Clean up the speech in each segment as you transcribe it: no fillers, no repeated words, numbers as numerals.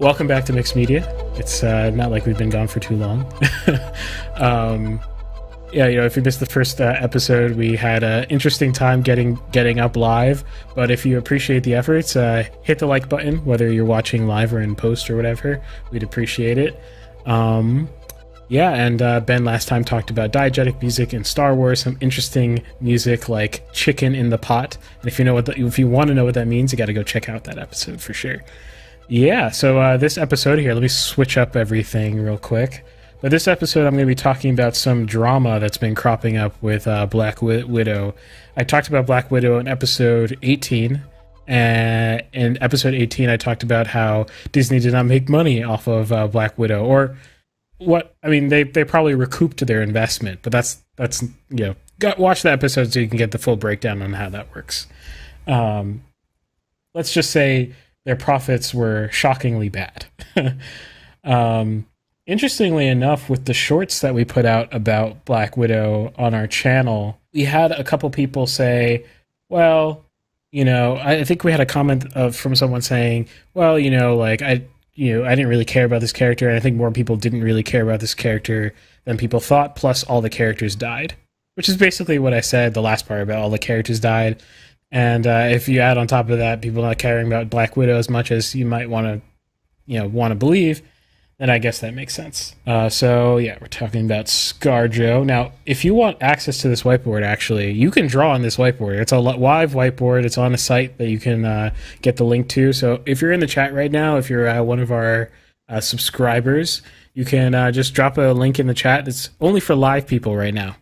Welcome back to Mixed Media. It's not like we've been gone for too long. If you missed the first episode, we had an interesting time getting up live. But if you appreciate the efforts, hit the like button, whether you're watching live or in post or whatever. We'd appreciate it. Ben last time talked about diegetic music in Star Wars, some interesting music like Chicken in the Pot. And if you want to know what that means, you got to go check out that episode for sure. Yeah, so this episode here, let me switch up everything real quick. But this episode, I'm going to be talking about some drama that's been cropping up with Black Widow. I talked about Black Widow in episode 18. And in episode 18, I talked about how Disney did not make money off of Black Widow. Or what? I mean, they probably recouped their investment. But that's watch the episode so you can get the full breakdown on how that works. Let's just say their profits were shockingly bad. Interestingly enough, with the shorts that we put out about Black Widow on our channel, we had a couple people say, well, I think we had a comment from someone saying, well, I didn't really care about this character, and I think more people didn't really care about this character than people thought, plus all the characters died, which is basically what I said, the last part about all the characters died. And if you add on top of that people not caring about Black Widow as much as you might want to believe, then I guess that makes sense. We're talking about ScarJo. Now, if you want access to this whiteboard, actually, you can draw on this whiteboard. It's a live whiteboard. It's on a site that you can get the link to. So if you're in the chat right now, if you're one of our subscribers, you can just drop a link in the chat. It's only for live people right now.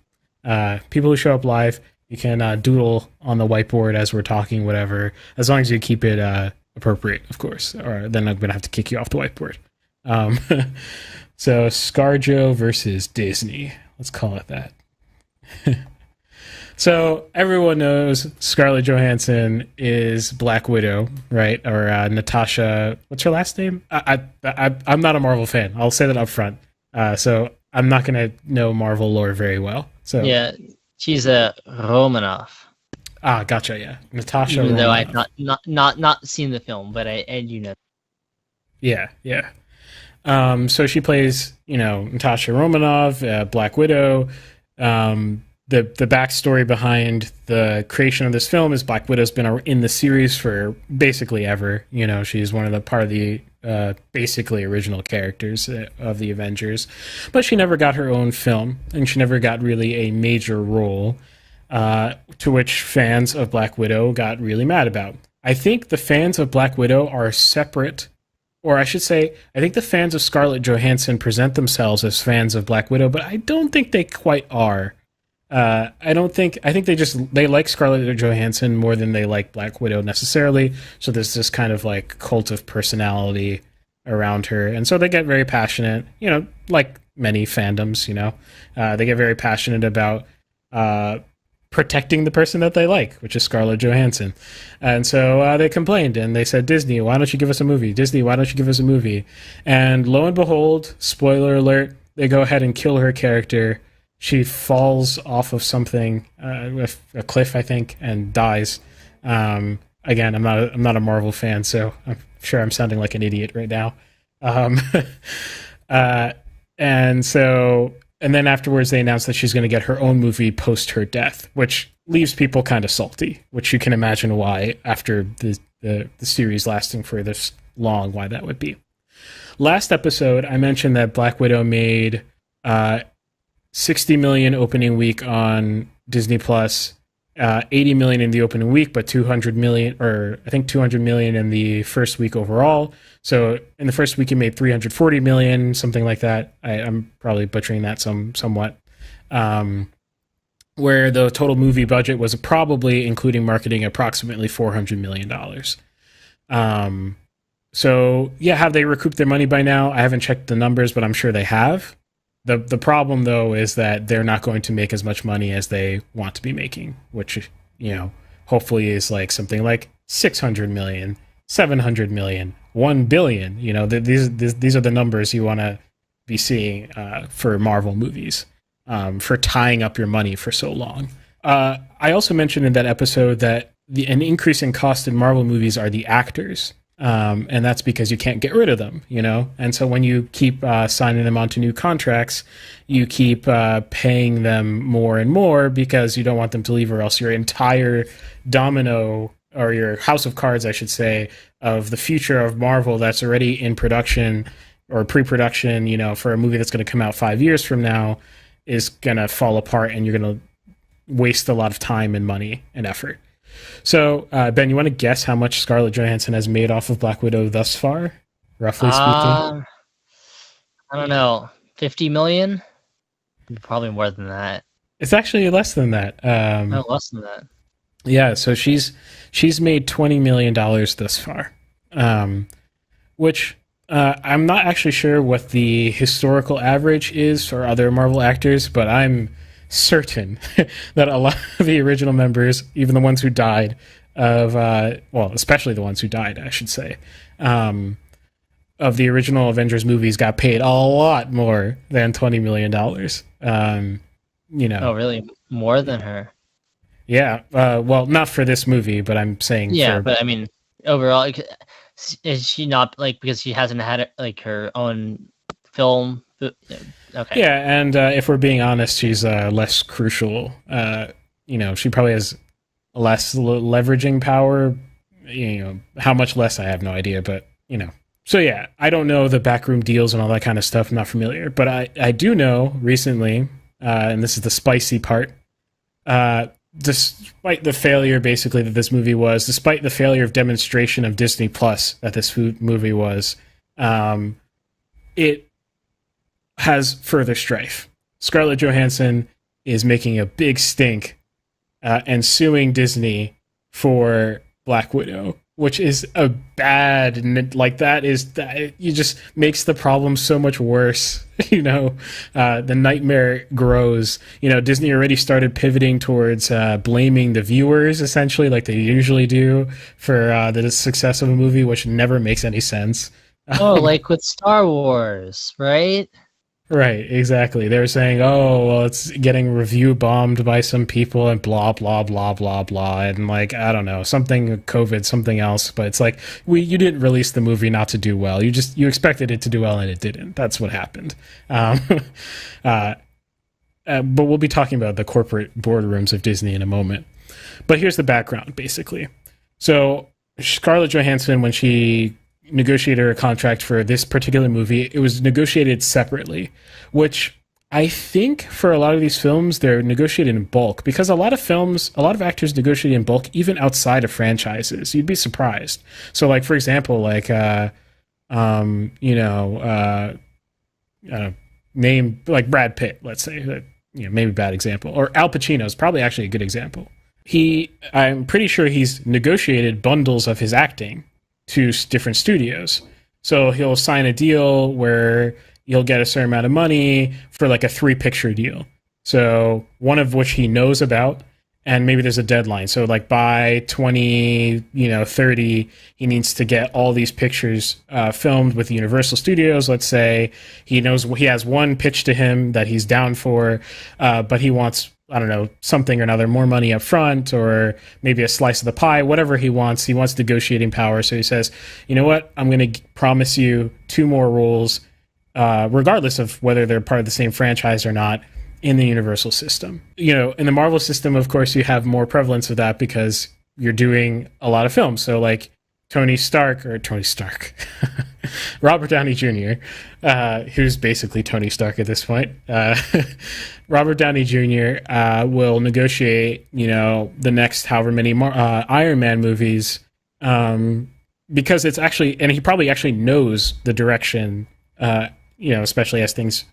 People who show up live, you can doodle on the whiteboard as we're talking, whatever, as long as you keep it appropriate, of course, or then I'm going to have to kick you off the whiteboard. So ScarJo versus Disney. Let's call it that. So everyone knows Scarlett Johansson is Black Widow, right? Or Natasha. What's her last name? I'm not a Marvel fan. I'll say that up front. So I'm not going to know Marvel lore very well. So yeah, she's a Romanoff. Ah, gotcha. Yeah, Natasha. Even though Romanoff. I've not seen the film, but I do know. Yeah. So she plays, Natasha Romanoff, Black Widow. The backstory behind the creation of this film is Black Widow's been in the series for basically ever. She's one of the part of the basically original characters of the Avengers, but she never got her own film, and she never got really a major role, to which fans of Black Widow got really mad about. I think the fans of Black Widow are separate. Or I should say, I think the fans of Scarlett Johansson present themselves as fans of Black Widow, but I don't think they quite are. I think they like Scarlett Johansson more than they like Black Widow necessarily. So there's this kind of like cult of personality around her. And so they get very passionate, like many fandoms, they get very passionate about protecting the person that they like, which is Scarlett Johansson. And so they complained and they said, Disney, why don't you give us a movie? Disney, why don't you give us a movie? And lo and behold, spoiler alert, they go ahead and kill her character. She falls off of something, a cliff, I think, and dies. Again, I'm not a Marvel fan, so I'm sure I'm sounding like an idiot right now. And then afterwards, they announced that she's going to get her own movie post her death, which leaves people kind of salty, which you can imagine why, after the series lasting for this long, why that would be. Last episode, I mentioned that Black Widow made 60 million opening week on Disney Plus, 80 million in the opening week, but 200 million in the first week overall. So in the first week, it made 340 million, something like that. I'm probably butchering that somewhat. Where the total movie budget was probably, including marketing, approximately $400 million. So yeah, have they recouped their money by now? I haven't checked the numbers, but I'm sure they have. The problem, though, is that they're not going to make as much money as they want to be making, which, hopefully is like something like 600 million, 700 million, 1 billion. These are the numbers you want to be seeing for Marvel movies, for tying up your money for so long. I also mentioned in that episode that an increasing cost in Marvel movies are the actors. And that's because you can't get rid of them, you know? And so when you keep signing them onto new contracts, you keep paying them more and more because you don't want them to leave, or else your entire domino, or your house of cards, I should say, of the future of Marvel that's already in production or pre-production, you know, for a movie that's going to come out 5 years from now, is going to fall apart, and you're going to waste a lot of time and money and effort. So, Ben, you want to guess how much Scarlett Johansson has made off of Black Widow thus far, roughly speaking? I don't know, 50 million? Probably more than that. It's actually less than that. No, less than that. Yeah, so she's made $20 million thus far, which I'm not actually sure what the historical average is for other Marvel actors, but I'm certain that a lot of the original members, even the ones who died especially the ones who died, I should say, of the original Avengers movies got paid a lot more than $20 million. You know. Oh, really? More than her? Yeah. Well, not for this movie, but I'm saying. Yeah, but I mean, overall, is she not, like, because she hasn't had like her own film? Okay. Yeah, and if we're being honest, she's less crucial. You know, she probably has less leveraging power. You know, how much less, I have no idea, but, you know. So, yeah, I don't know the backroom deals and all that kind of stuff. I'm not familiar. But I do know recently, and this is the spicy part, despite the failure, basically, that this movie was, despite the failure of demonstration of Disney Plus that this movie was, it has further strife. Scarlett Johansson is making a big stink and suing Disney for Black Widow, which is a bad, like, that you just makes the problem so much worse. You know, the nightmare grows. You know, Disney already started pivoting towards blaming the viewers, essentially, like they usually do, for the success of a movie, which never makes any sense. Oh, like with Star Wars, right? Right, exactly. They were saying, oh, well, it's getting review bombed by some people and blah, blah, blah, blah, blah. And, like, I don't know, something COVID, something else. But it's like, you didn't release the movie not to do well. You expected it to do well and it didn't. That's what happened. But we'll be talking about the corporate boardrooms of Disney in a moment. But here's the background, basically. So Scarlett Johansson, when she negotiated her contract for this particular movie, it was negotiated separately, which I think for a lot of these films, they're negotiated in bulk, because a lot of actors negotiate in bulk even outside of franchises. You'd be surprised. So, like, for example, like, name, like, Brad Pitt, let's say, maybe a bad example, or Al Pacino is probably actually a good example. I'm pretty sure he's negotiated bundles of his acting to different studios. So he'll sign a deal where you'll get a certain amount of money for, like, a 3-picture deal. So one of which he knows about, and maybe there's a deadline. So, like, by 2030, he needs to get all these pictures filmed with Universal Studios. Let's say he knows he has one pitch to him that he's down for, but he wants, I don't know, something or another, more money up front, or maybe a slice of the pie, whatever he wants. He wants negotiating power. So he says, you know what, I'm going to promise you 2 more roles, regardless of whether they're part of the same franchise or not, in the Universal system. You know, in the Marvel system, of course, you have more prevalence of that because you're doing a lot of films. So, like, Robert Downey Jr., who's basically Tony Stark at this point. Robert Downey Jr. Will negotiate, the next however many Iron Man movies, because it's actually, and he probably actually knows the direction, especially as things,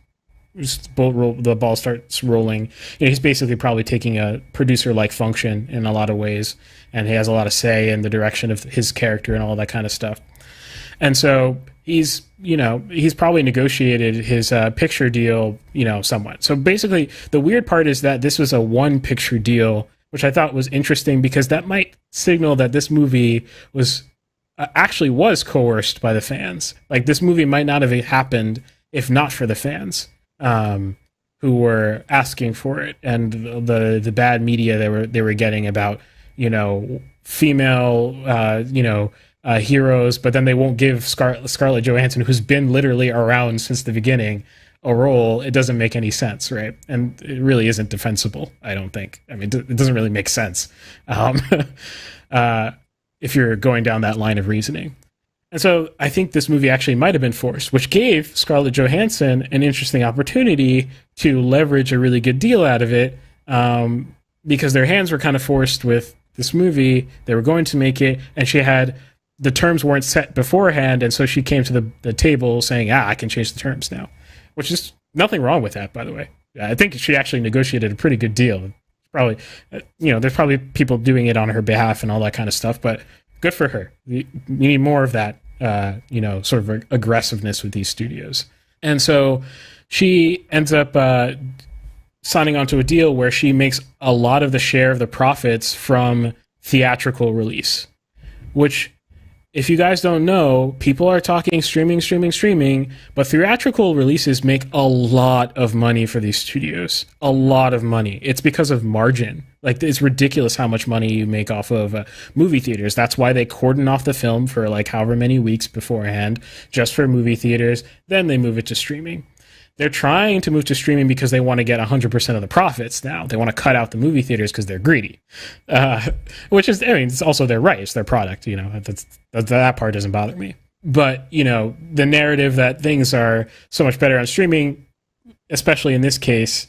the ball starts rolling. He's basically probably taking a producer-like function in a lot of ways, and he has a lot of say in the direction of his character and all that kind of stuff. And so he's probably negotiated his picture deal, somewhat. So basically, the weird part is that this was a 1-picture deal, which I thought was interesting because that might signal that this movie was coerced by the fans. Like, this movie might not have happened if not for the fans, who were asking for it, and the bad media they were getting about, female, heroes, but then they won't give Scarlett Johansson, who's been literally around since the beginning, a role. It doesn't make any sense, right? And it really isn't defensible, I don't think. I mean, it doesn't really make sense if you're going down that line of reasoning. And so I think this movie actually might have been forced, which gave Scarlett Johansson an interesting opportunity to leverage a really good deal out of it, because their hands were kind of forced with this movie. They were going to make it, and the terms weren't set beforehand, and so she came to the table saying, I can change the terms now, which is nothing wrong with that, by the way. I think she actually negotiated a pretty good deal. Probably, there's probably people doing it on her behalf and all that kind of stuff, but good for her. You need more of that, sort of aggressiveness with these studios. And so she ends up signing onto a deal where she makes a lot of the share of the profits from theatrical release, which, if you guys don't know, people are talking streaming, but theatrical releases make a lot of money for these studios. A lot of money. It's because of margin. Like, it's ridiculous how much money you make off of movie theaters. That's why they cordon off the film for like however many weeks beforehand, just for movie theaters. Then they move it to streaming. They're trying to move to streaming because they want to get 100% of the profits now. They want to cut out the movie theaters because they're greedy. Which is, it's also their right. It's their product. That part doesn't bother me. But, the narrative that things are so much better on streaming, especially in this case,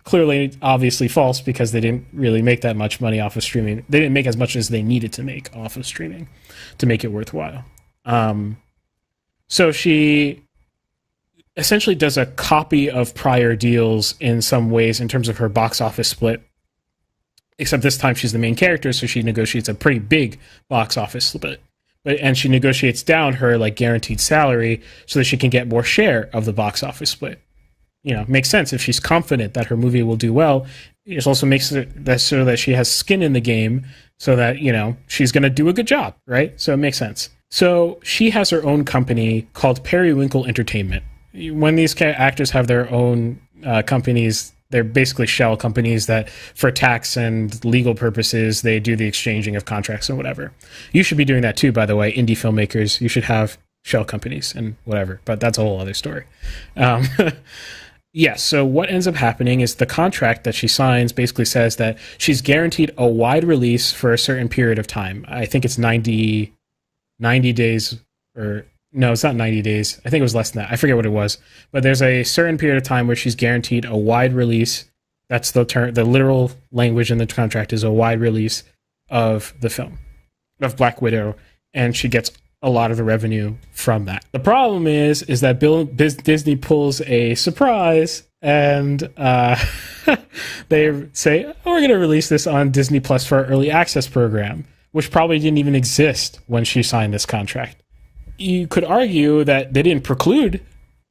clearly, obviously false, because they didn't really make that much money off of streaming. They didn't make as much as they needed to make off of streaming to make it worthwhile. So she essentially does a copy of prior deals in some ways in terms of her box office split, except this time she's the main character, so she negotiates a pretty big box office split. And she negotiates down her like guaranteed salary so that she can get more share of the box office split. Makes sense if she's confident that her movie will do well. It also makes it so that she has skin in the game, so that she's going to do a good job, right? So it makes sense. So she has her own company called Periwinkle Entertainment. When these actors have their own companies, they're basically shell companies that, for tax and legal purposes, they do the exchanging of contracts and whatever. You should be doing that too, by the way, indie filmmakers. You should have shell companies and whatever, but that's a whole other story. Yes, so what ends up happening is the contract that she signs basically says that she's guaranteed a wide release for a certain period of time. I think it's 90 days, or no, it's not 90 days. I think it was less than that. I forget what it was. But there's a certain period of time where she's guaranteed a wide release. That's the term. The literal language in the contract is a wide release of the film, of Black Widow, and she gets a lot of the revenue from that. The problem is that Disney pulls a surprise, and they say, we're going to release this on Disney Plus for our early access program, which probably didn't even exist when she signed this contract. You could argue that they didn't preclude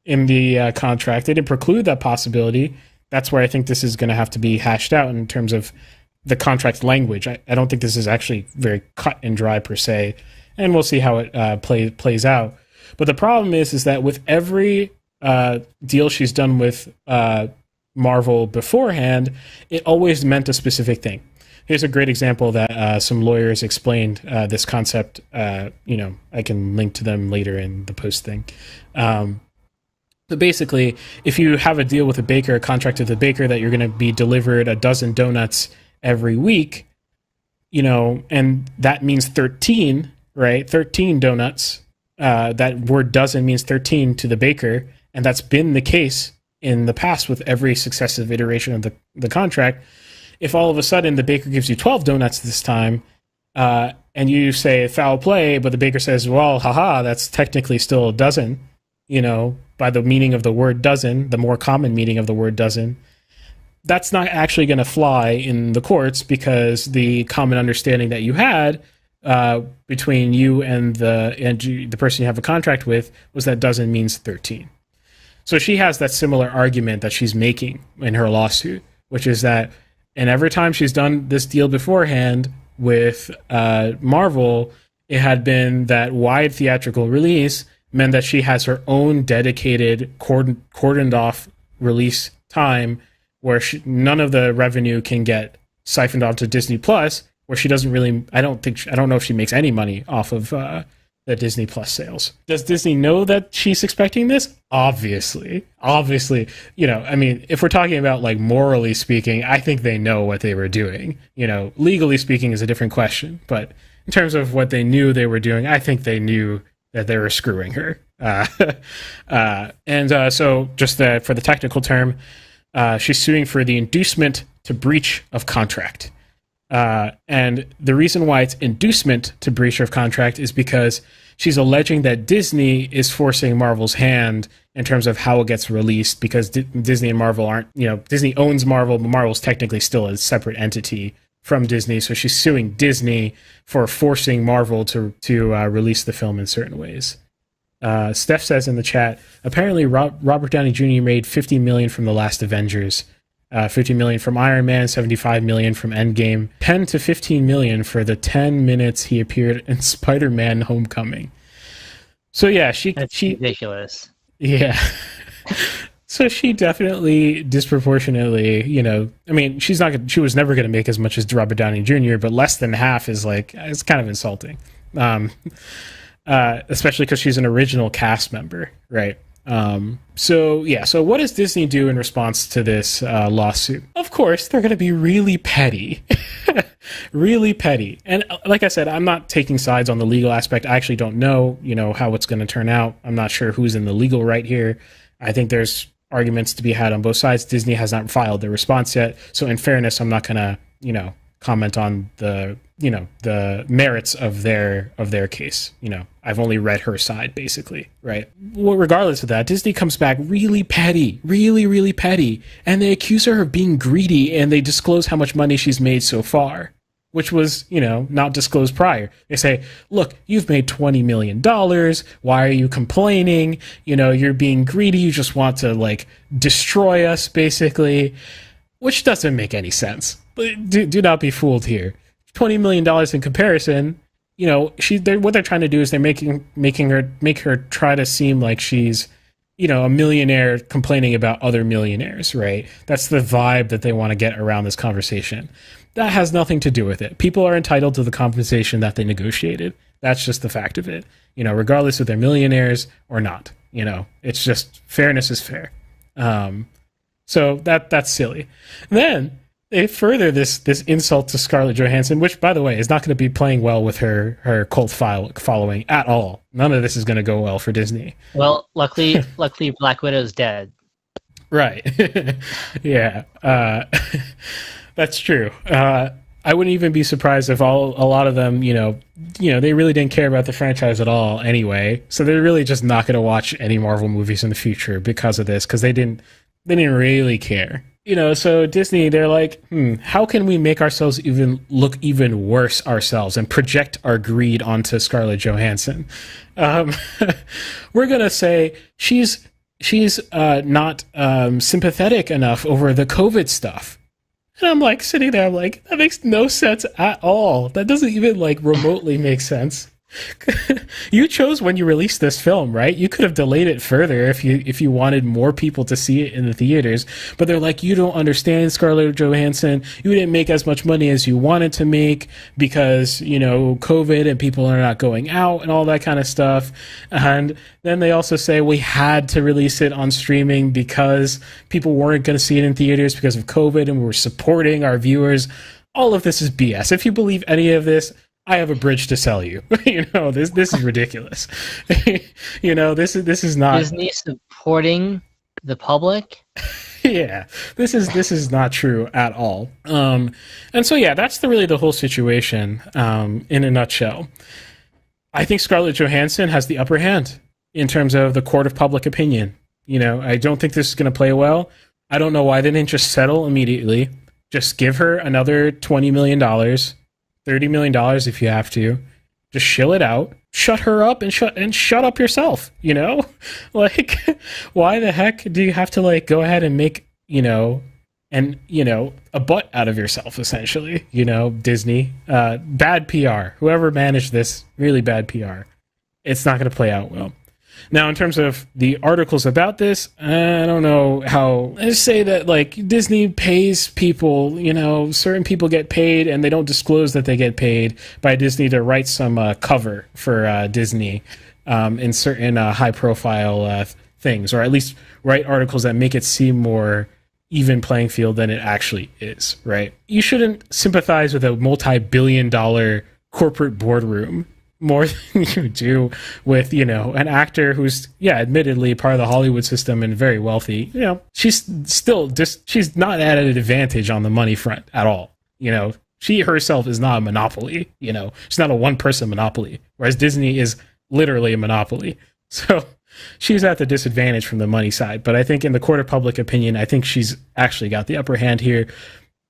in the contract. They didn't preclude that possibility. That's where I think this is going to have to be hashed out in terms of the contract language. I don't think this is actually very cut and dry per se, and we'll see how it plays out. But the problem is that with every deal she's done with Marvel beforehand, it always meant a specific thing. Here's a great example that some lawyers explained this concept. I can link to them later in the post thing. But basically, if you have a deal with a baker, a contract with a baker that you're going to be delivered a dozen donuts every week, and that means 13, right? 13 donuts. That word dozen means 13 to the baker, and that's been the case in the past with every successive iteration of the contract. If all of a sudden the baker gives you 12 donuts this time, and you say foul play, but the baker says, well, haha, that's technically still a dozen, by the meaning of the word dozen, the more common meaning of the word dozen, that's not actually going to fly in the courts, because the common understanding that you had between you and the person you have a contract with was that dozen means 13. So she has that similar argument that she's making in her lawsuit, which is that, and every time she's done this deal beforehand with Marvel, it had been that wide theatrical release meant that she has her own dedicated cordoned off release time where none of the revenue can get siphoned onto Disney Plus, where she doesn't really, I don't know if she makes any money off of the Disney Plus sales. Does Disney know that she's expecting this? Obviously, I mean, if we're talking about like morally speaking, I think they know what they were doing. Legally speaking is a different question, but in terms of what they knew they were doing, I think they knew that they were screwing her. So just for the technical term, she's suing for the inducement to breach of contract. And the reason why it's inducement to breach of contract is because she's alleging that Disney is forcing Marvel's hand in terms of how it gets released, because Disney and Marvel aren't, Disney owns Marvel, but Marvel's technically still a separate entity from Disney. So she's suing Disney for forcing Marvel to release the film in certain ways. Steph says in the chat, apparently Robert Downey Jr. made $50 million from the last Avengers, $50 million from Iron Man, $75 million from Endgame, $10 to $15 million for the 10 minutes he appeared in Spider-Man: Homecoming. So yeah, That's ridiculous. Yeah. So she definitely disproportionately, I mean, she was never going to make as much as Robert Downey Jr., but less than half is it's kind of insulting. Especially because she's an original cast member, right? So what does Disney do in response to this lawsuit? Of course, they're going to be really petty. Really petty. And like I said, I'm not taking sides on the legal aspect. I actually don't know, how it's going to turn out. I'm not sure who's in the legal right here. I think there's arguments to be had on both sides. Disney has not filed their response yet. So in fairness, I'm not going to, comment on the merits of their case. I've only read her side, basically, right? Well, regardless of that, Disney comes back really petty, really, really petty, and they accuse her of being greedy, and they disclose how much money she's made so far, which was, not disclosed prior. They say, look, you've made $20 million. Why are you complaining? You're being greedy. You just want to, destroy us, basically, which doesn't make any sense. Do not be fooled here. $20 million in comparison, what they're trying to do is they're make her try to seem like she's, a millionaire complaining about other millionaires, right? That's the vibe that they want to get around this conversation. That has nothing to do with it. People are entitled to the compensation that they negotiated. That's just the fact of it. Regardless if they're millionaires or not. It's just fairness is fair. So that's silly. Then they further this insult to Scarlett Johansson, which, by the way, is not going to be playing well with her cult following at all. None of this is going to go well for Disney. Well, luckily, Black Widow's dead. Right. Yeah. That's true. I wouldn't even be surprised if a lot of them, they really didn't care about the franchise at all anyway. So they're really just not going to watch any Marvel movies in the future because of this, because they didn't really care. So Disney, they're like, how can we make ourselves look even worse ourselves and project our greed onto Scarlett Johansson? We're going to say she's not sympathetic enough over the COVID stuff. And I'm like sitting there, I'm like, that makes no sense at all. That doesn't even remotely make sense. You chose when you released this film, right? You could have delayed it further if you wanted more people to see it in the theaters. But they're like, you don't understand, Scarlett Johansson. You didn't make as much money as you wanted to make because, COVID and people are not going out and all that kind of stuff. And then they also say we had to release it on streaming because people weren't going to see it in theaters because of COVID, and we were supporting our viewers. All of this is BS. If you believe any of this, I have a bridge to sell you. This is ridiculous. This is not Disney supporting the public. Yeah, this is not true at all. And so that's really the whole situation in a nutshell. I think Scarlett Johansson has the upper hand in terms of the court of public opinion. I don't think this is going to play well. I don't know why they didn't just settle immediately. Just give her another $20 million. $30 million if you have to. Just shill it out. Shut her up and shut up yourself. Why the heck do you have to go ahead and make a butt out of yourself, essentially? Disney, bad PR. Whoever managed this, really bad PR. It's not going to play out well. Now, in terms of the articles about this, I don't know how. Let's say that like Disney pays people, certain people get paid, and they don't disclose that they get paid by Disney to write some cover for Disney in certain high-profile things, or at least write articles that make it seem more even playing field than it actually is. Right? You shouldn't sympathize with a multi-billion-dollar corporate boardroom more than you do with, an actor who's, admittedly part of the Hollywood system and very wealthy. She's still she's not at an advantage on the money front at all. She herself is not a monopoly. She's not a one-person monopoly, whereas Disney is literally a monopoly. So she's at the disadvantage from the money side. But I think in the court of public opinion, I think she's actually got the upper hand here.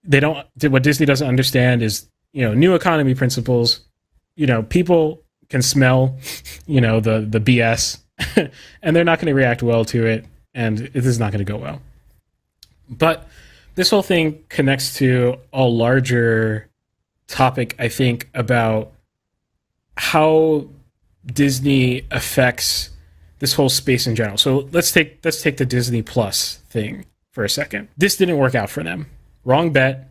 What Disney doesn't understand is, new economy principles. People can smell, the BS, and they're not going to react well to it, and this is not going to go well. But this whole thing connects to a larger topic, I think, about how Disney affects this whole space in general. So let's take the Disney Plus thing for a second. This didn't work out for them. Wrong bet.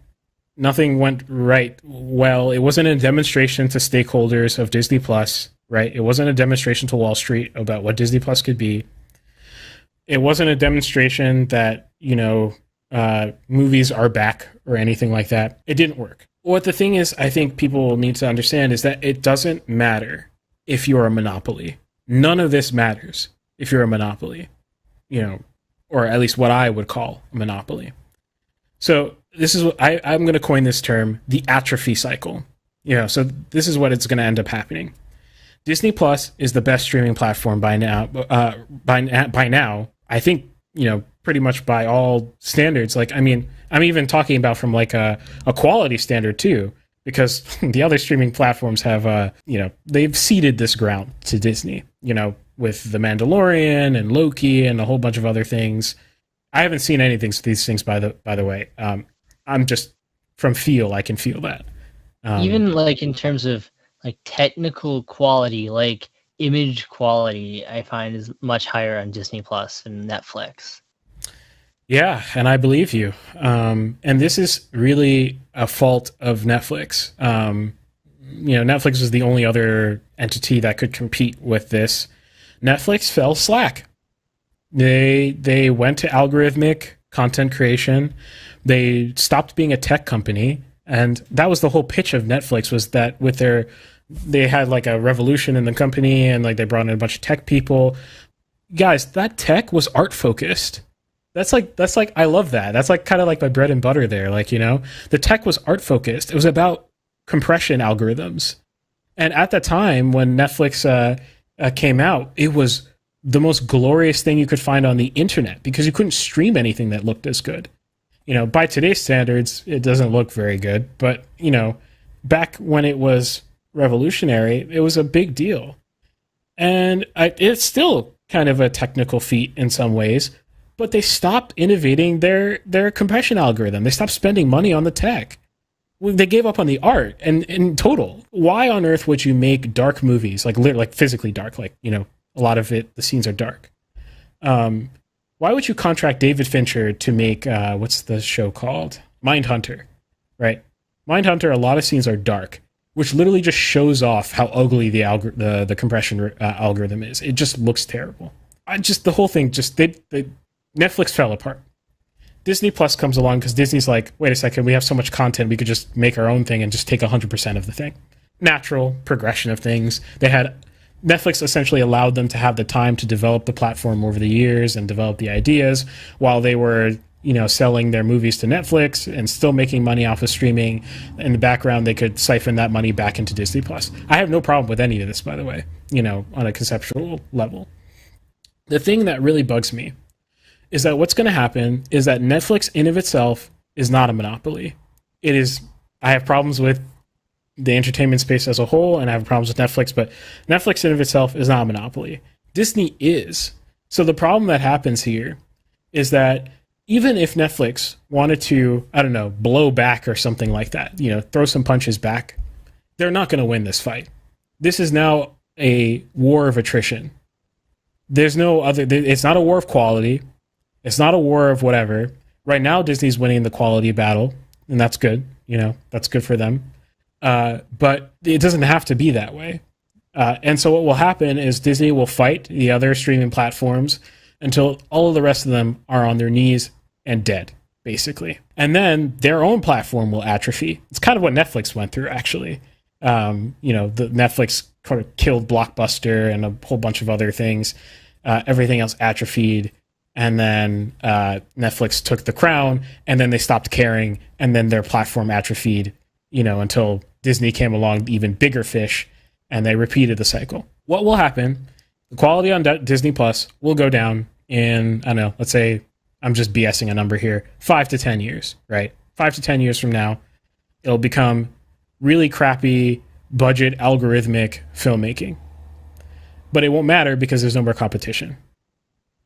Nothing went right well. It wasn't a demonstration to stakeholders of Disney Plus, right? It wasn't a demonstration to Wall Street about what Disney Plus could be. It wasn't a demonstration that, movies are back or anything like that. It didn't work. What the thing is, I think people need to understand is that it doesn't matter if you're a monopoly. None of this matters if you're a monopoly, or at least what I would call a monopoly. So this is what I'm going to coin this term, the atrophy cycle. So this is what it's going to end up happening. Disney Plus is the best streaming platform by now. By now, I think, pretty much by all standards. Like, I mean, I'm even talking about from like a quality standard too, because the other streaming platforms have, they've ceded this ground to Disney, with The Mandalorian and Loki and a whole bunch of other things. I haven't seen anything to these things, by the way. I'm just from feel. I can feel that. Even like in terms of like technical quality, like image quality, I find is much higher on Disney Plus and Netflix. Yeah, and I believe you. And this is really a fault of Netflix. Netflix was the only other entity that could compete with this. Netflix fell slack. They went to algorithmic content creation. They stopped being a tech company, and that was the whole pitch of Netflix, was that they had like a revolution in the company, and like they brought in a bunch of tech people. Guys, that tech was art focused. That's like I love that. That's like kind of like my bread and butter there. Like, the tech was art focused. It was about compression algorithms. And at the time when Netflix came out, it was the most glorious thing you could find on the internet, because you couldn't stream anything that looked as good. By today's standards, it doesn't look very good, but back when it was revolutionary, it was a big deal. And it's still kind of a technical feat in some ways, but they stopped innovating their compression algorithm. They stopped spending money on the tech. They gave up on the art, and in total. Why on earth would you make dark movies, like physically dark, like, a lot of it, the scenes are dark. Why would you contract David Fincher to make, what's the show called? Mindhunter, right? Mindhunter, a lot of scenes are dark, which literally just shows off how ugly the compression algorithm is. It just looks terrible. The whole thing, Netflix fell apart. Disney Plus comes along because Disney's like, wait a second, we have so much content, we could just make our own thing and just take 100% of the thing. Natural progression of things. Netflix essentially allowed them to have the time to develop the platform over the years and develop the ideas while they were, selling their movies to Netflix and still making money off of streaming. In the background, they could siphon that money back into Disney Plus. I have no problem with any of this, by the way, on a conceptual level. The thing that really bugs me is that what's going to happen is that Netflix in of itself is not a monopoly. I have problems with the entertainment space as a whole, and I have problems with Netflix, but Netflix in of itself is not a monopoly. Disney is. So the problem that happens here is that even if Netflix wanted to, blow back or something like that, throw some punches back, they're not going to win this fight. This is now a war of attrition. There's no other. It's not a war of quality. It's not a war of whatever. Right now, Disney's winning the quality battle, and that's good. That's good for them. But it doesn't have to be that way. And so what will happen is Disney will fight the other streaming platforms until all of the rest of them are on their knees and dead, basically. And then their own platform will atrophy. It's kind of what Netflix went through, actually. The Netflix kind of killed Blockbuster and a whole bunch of other things. Everything else atrophied. And then Netflix took the crown, and then they stopped caring, and then their platform atrophied, until Disney came along, even bigger fish, and they repeated the cycle. What will happen? The quality on Disney Plus will go down in, I don't know, let's say, I'm just BSing a number here, 5 to 10 years, right? 5 to 10 years from now, it'll become really crappy, budget, algorithmic filmmaking. But it won't matter because there's no more competition.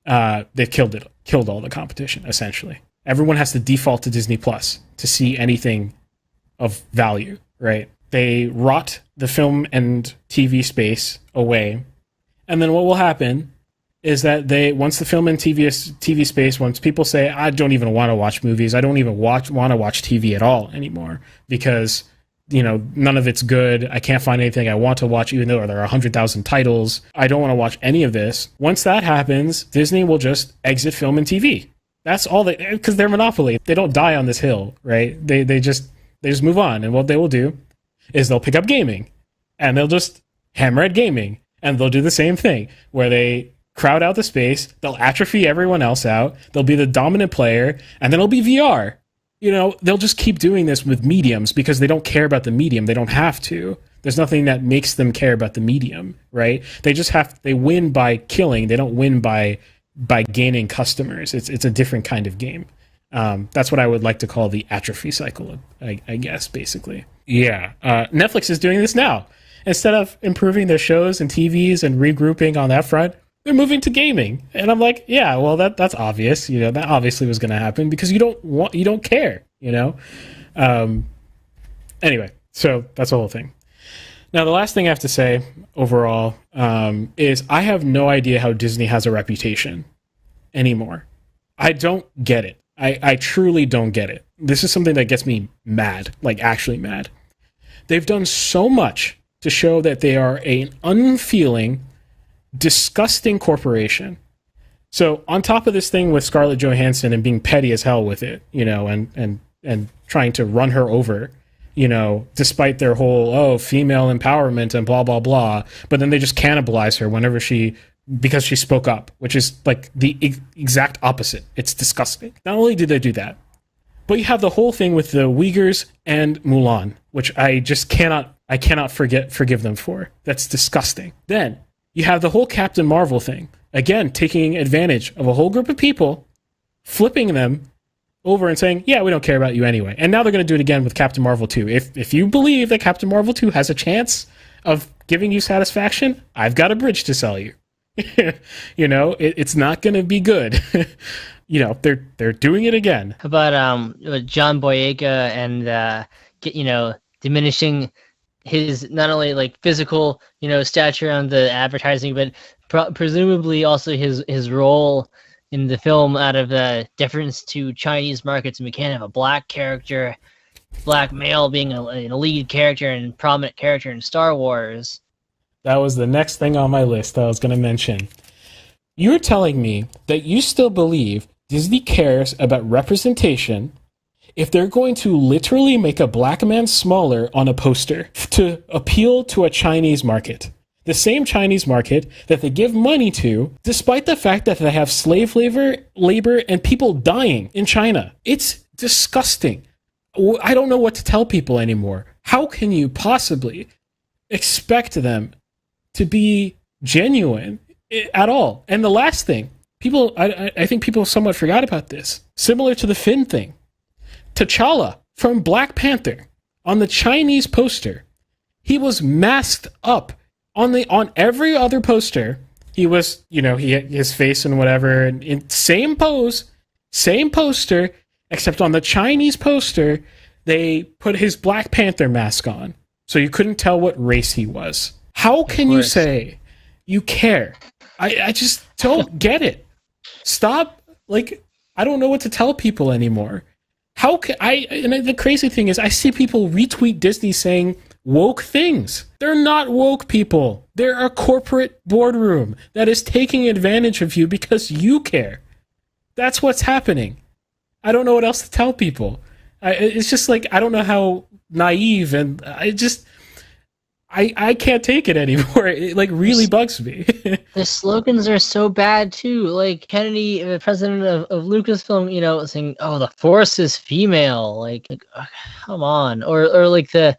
They've killed all the competition, essentially. Everyone has to default to Disney Plus to see anything of value, right? They rot the film and TV space away. And then what will happen is that once the film and TV space, once people say, I don't even want to watch movies, I don't even want to watch TV at all anymore because, none of it's good. I can't find anything I want to watch, even though there are 100,000 titles. I don't want to watch any of this. Once that happens, Disney will just exit film and TV. That's all because they're monopoly. They don't die on this hill, right? They just move on. And what they will do is they'll pick up gaming and they'll just hammer at gaming and they'll do the same thing where they crowd out the space. They'll atrophy everyone else out. They'll be the dominant player, and then it'll be VR. They'll just keep doing this with mediums because they don't care about the medium. They don't have to. There's nothing that makes them care about the medium, right? They win by killing. They don't win by gaining customers. It's a different kind of game. That's what I would like to call the atrophy cycle, I guess, basically. Yeah. Netflix is doing this now. Instead of improving their shows and TVs and regrouping on that front, they're moving to gaming. And I'm like, yeah, well, that's obvious. That obviously was going to happen because you don't care, Anyway, so that's the whole thing. Now, the last thing I have to say overall is I have no idea how Disney has a reputation anymore. I don't get it. I truly don't get it. This is something that gets me mad, like actually mad. They've done so much to show that they are an unfeeling, disgusting corporation. So on top of this thing with Scarlett Johansson and being petty as hell with it, and trying to run her over, despite their whole, female empowerment and blah, blah, blah. But then they just cannibalize her because she spoke up, which is like the exact opposite. It's disgusting. Not only did they do that, but you have the whole thing with the Uyghurs and Mulan, which I just cannot forgive them for. That's disgusting. Then you have the whole Captain Marvel thing. Again, taking advantage of a whole group of people, flipping them over and saying, yeah, we don't care about you anyway. And now they're going to do it again with Captain Marvel 2. If you believe that Captain Marvel 2 has a chance of giving you satisfaction, I've got a bridge to sell you. It's not going to be good. They're doing it again. How about John Boyega and diminishing his not only like physical stature on the advertising, but presumably also his role in the film out of deference to Chinese markets, and we can't have a black male being a lead character and prominent character in Star Wars. That was the next thing on my list that I was going to mention. You're telling me that you still believe Disney cares about representation if they're going to literally make a black man smaller on a poster to appeal to a Chinese market. The same Chinese market that they give money to, despite the fact that they have slave labor and people dying in China. It's disgusting. I don't know what to tell people anymore. How can you possibly expect them to be genuine at all? And the last thing, I think people somewhat forgot about this. Similar to the Finn thing. T'Challa from Black Panther on the Chinese poster, he was masked up. On every other poster, he was, he had his face and whatever, in same pose, same poster, except on the Chinese poster, they put his Black Panther mask on, so you couldn't tell what race he was. How can you say you care? I just don't get it. Stop. Like, I don't know what to tell people anymore. How can and the crazy thing is I see people retweet Disney saying woke things. They're not woke people. They're a corporate boardroom that is taking advantage of you because you care. That's what's happening. I don't know what else to tell people. It's just like, I don't know how naive, and I can't take it anymore. It like really bugs me. The slogans are so bad too. Like Kennedy, the president of Lucasfilm, you know, saying, "Oh, the Force is female." Like come on. Or like the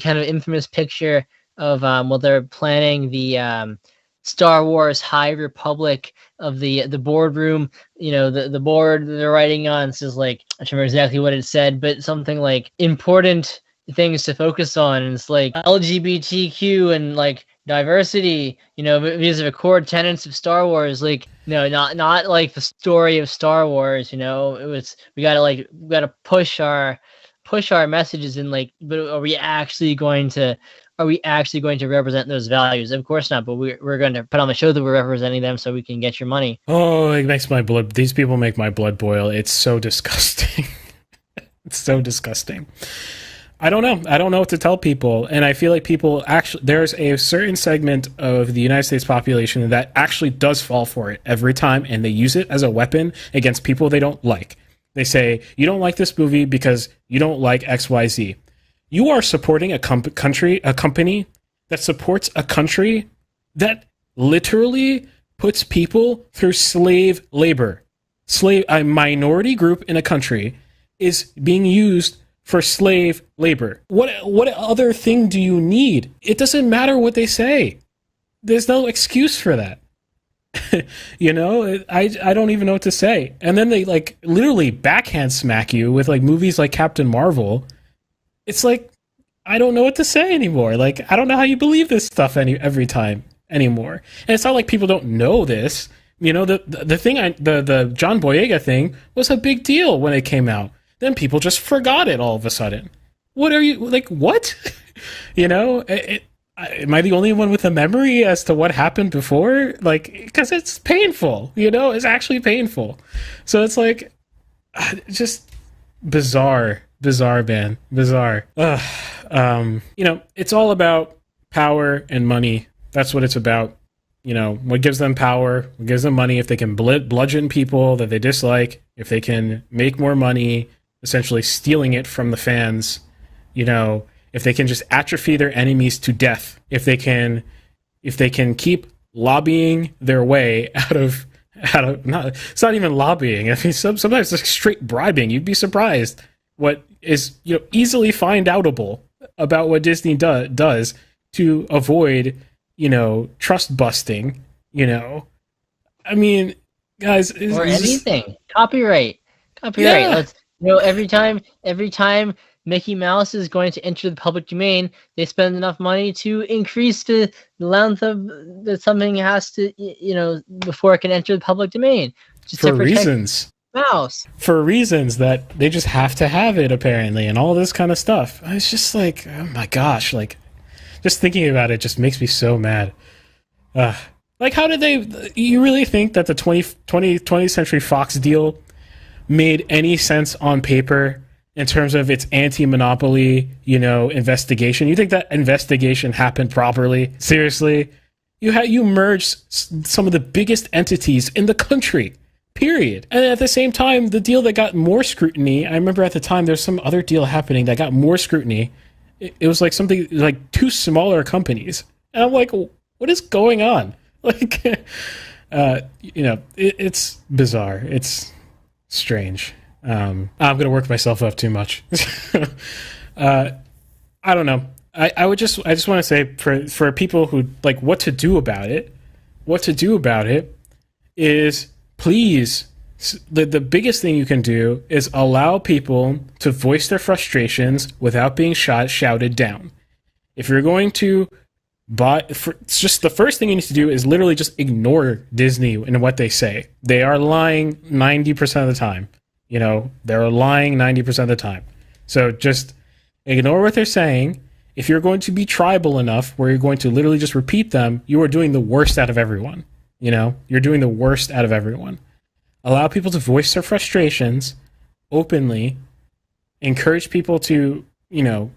kind of infamous picture of they're planning the Star Wars High Republic of the boardroom. You know, the board they're writing on says, like, I don't remember exactly what it said, but something like important things to focus on, and it's like LGBTQ and like diversity, you know, these are the core tenets of Star Wars. Like, no, not like the story of Star Wars, you know. It was, we gotta push our messages in, like, but are we actually going to represent those values? Of course not, but we're going to put on the show that we're representing them so we can get your money. Oh, it makes my blood, these people make my blood boil. It's so disgusting. It's so disgusting. I don't know what to tell people, and I feel like people actually, there's a certain segment of the United States population that actually does fall for it every time, and they use it as a weapon against people they don't like. They say, you don't like this movie because you don't like XYZ. You are supporting a company that supports a country that literally puts people through slave labor. A minority group in a country is being used for slave labor. What other thing do you need? It doesn't matter what they say. There's no excuse for that. You know, I don't even know what to say. And then they like literally backhand smack you with like movies like Captain Marvel. It's like, I don't know what to say anymore. Like, I don't know how you believe this stuff every time anymore. And it's not like people don't know this. You know, the thing, the John Boyega thing was a big deal when it came out. Then people just forgot it all of a sudden. What are you, like, what? You know, am I the only one with a memory as to what happened before? Like, because it's painful, you know, it's actually painful. So it's like, just bizarre, man, bizarre. You know, it's all about power and money. That's what it's about. You know, what gives them power, what gives them money, if they can bludgeon people that they dislike, if they can make more money, essentially stealing it from the fans, you know, if they can just atrophy their enemies to death, if they can keep lobbying their way out of not, it's not even lobbying. I mean, sometimes it's straight bribing. You'd be surprised what is, you know, easily find outable about what Disney does to avoid, you know, trust busting, you know. I mean, guys, or anything. Copyright. Yeah. Let's, you know, every time Mickey Mouse is going to enter the public domain, they spend enough money to increase the length of that something has to, you know, before it can enter the public domain. Just for reasons. Mouse. For reasons that they just have to have it, apparently, and all this kind of stuff. It's just like, oh my gosh, like, just thinking about it just makes me so mad. Like, how did they... You really think that the 20th Century Fox deal made any sense on paper in terms of its anti-monopoly, you know, investigation? You think that investigation happened properly? Seriously? You merged some of the biggest entities in the country, period. And at the same time, the deal that got more scrutiny, I remember at the time there's some other deal happening that got more scrutiny. It was like something like two smaller companies. And I'm like, what is going on? Like, you know, it's bizarre. It's strange. I'm going to work myself up too much. I don't know. I just want to say for people who like what to do about it is, please, the biggest thing you can do is allow people to voice their frustrations without being shouted down. If you're going to it's just the first thing you need to do is literally just ignore Disney and what they say. They are lying 90% of the time. You know, they're lying 90% of the time. So just ignore what they're saying. If you're going to be tribal enough where you're going to literally just repeat them, you are doing the worst out of everyone. You know, you're doing the worst out of everyone. Allow people to voice their frustrations openly. Encourage people to, you know,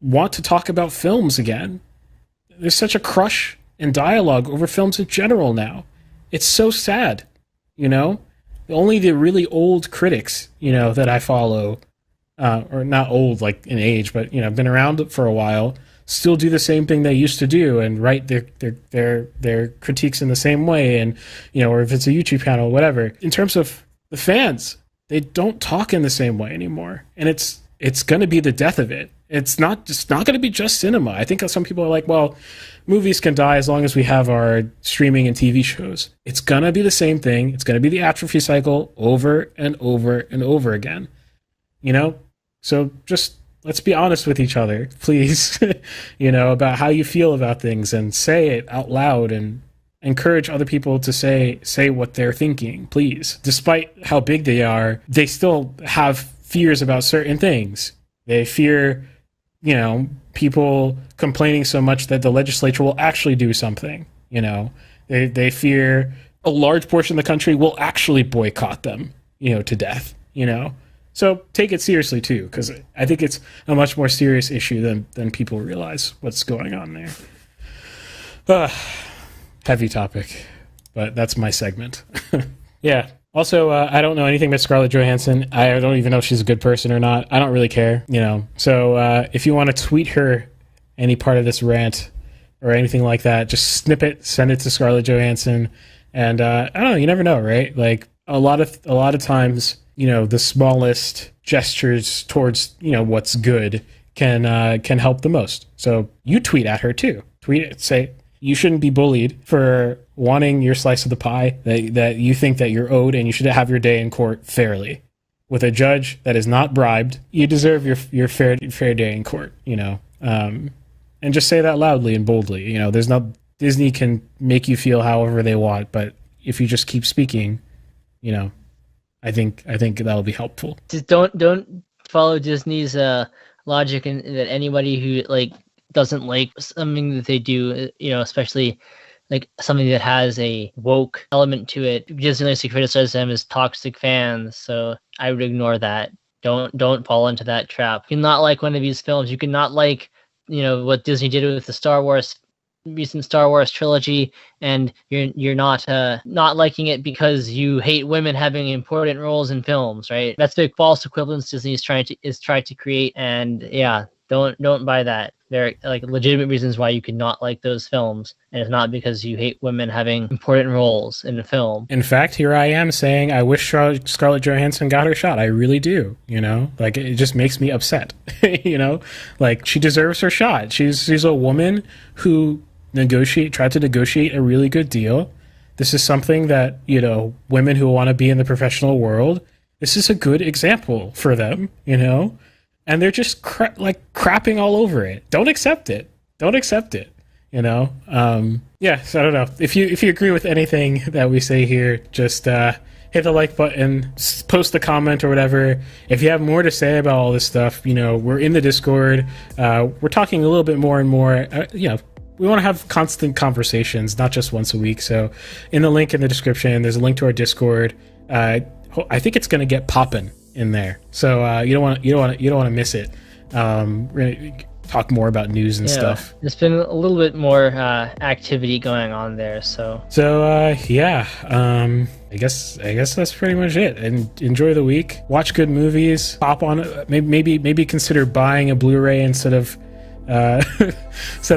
want to talk about films again. There's such a crush in dialogue over films in general now. It's so sad, you know? Only the really old critics, you know, that I follow, or not old like in age, but, you know, been around for a while, still do the same thing they used to do and write their critiques in the same way, and, you know, or if it's a YouTube channel, whatever. In terms of the fans, they don't talk in the same way anymore, and it's going to be the death of it. It's not going to be just cinema. I think some people are like, well, movies can die as long as we have our streaming and TV shows. It's going to be the same thing. It's going to be the atrophy cycle over and over and over again. You know? So just let's be honest with each other, please, you know, about how you feel about things, and say it out loud and encourage other people to say what they're thinking, please. Despite how big they are, they still have fears about certain things. They fear, you know, people complaining so much that the legislature will actually do something. You know, they fear a large portion of the country will actually boycott them, you know, to death, you know. So take it seriously too, because I think it's a much more serious issue than people realize what's going on there. Heavy topic, but that's my segment. Yeah. Also, I don't know anything about Scarlett Johansson. I don't even know if she's a good person or not. I don't really care, you know. So if you want to tweet her any part of this rant or anything like that, just snip it, send it to Scarlett Johansson, and I don't know. You never know, right? Like a lot of times, you know, the smallest gestures towards, you know, what's good can help the most. So you tweet at her too. Tweet it, say you shouldn't be bullied for wanting your slice of the pie that you think that you're owed, and you should have your day in court fairly with a judge that is not bribed. You deserve your fair day in court, you know. And just say that loudly and boldly. You know, there's no Disney can make you feel however they want, but if you just keep speaking, you know, I think that'll be helpful. Just don't follow Disney's logic, and that anybody who like doesn't like something that they do, you know, especially like something that has a woke element to it, Disney likes to criticize them as toxic fans. So I would ignore that. Don't fall into that trap. You cannot like one of these films. You cannot like, you know, what Disney did with the recent Star Wars trilogy, and you're not liking it because you hate women having important roles in films, right? That's the false equivalence Disney is trying to create, and yeah, don't buy that. There are like legitimate reasons why you could not like those films, and it's not because you hate women having important roles in a film. In fact, here I am saying I wish Scarlett Johansson got her shot. I really do, you know? Like, it just makes me upset, you know? Like, she deserves her shot. She's a woman who tried to negotiate a really good deal. This is something that, you know, women who want to be in the professional world, this is a good example for them, you know? And they're just crapping all over it. Don't accept it, you know? Yeah, so I don't know. If you agree with anything that we say here, just hit the like button, post a comment or whatever. If you have more to say about all this stuff, you know, we're in the Discord. We're talking a little bit more and more, you know, we want to have constant conversations, not just once a week. So in the link in the description, there's a link to our Discord. I think it's going to get popping in there. So you don't want to miss it. We're going to talk more about news and stuff. There's been a little bit more activity going on there. So yeah. I guess that's pretty much it. And enjoy the week. Watch good movies. Pop on. Maybe consider buying a Blu-ray instead of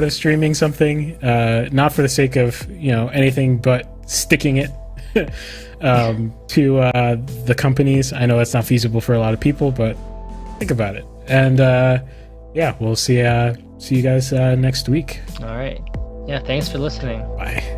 streaming something, not for the sake of, you know, anything but sticking it to the companies. I know that's not feasible for a lot of people, but think about it. And yeah, we'll see you guys next week. All right. Yeah, thanks for listening. Bye.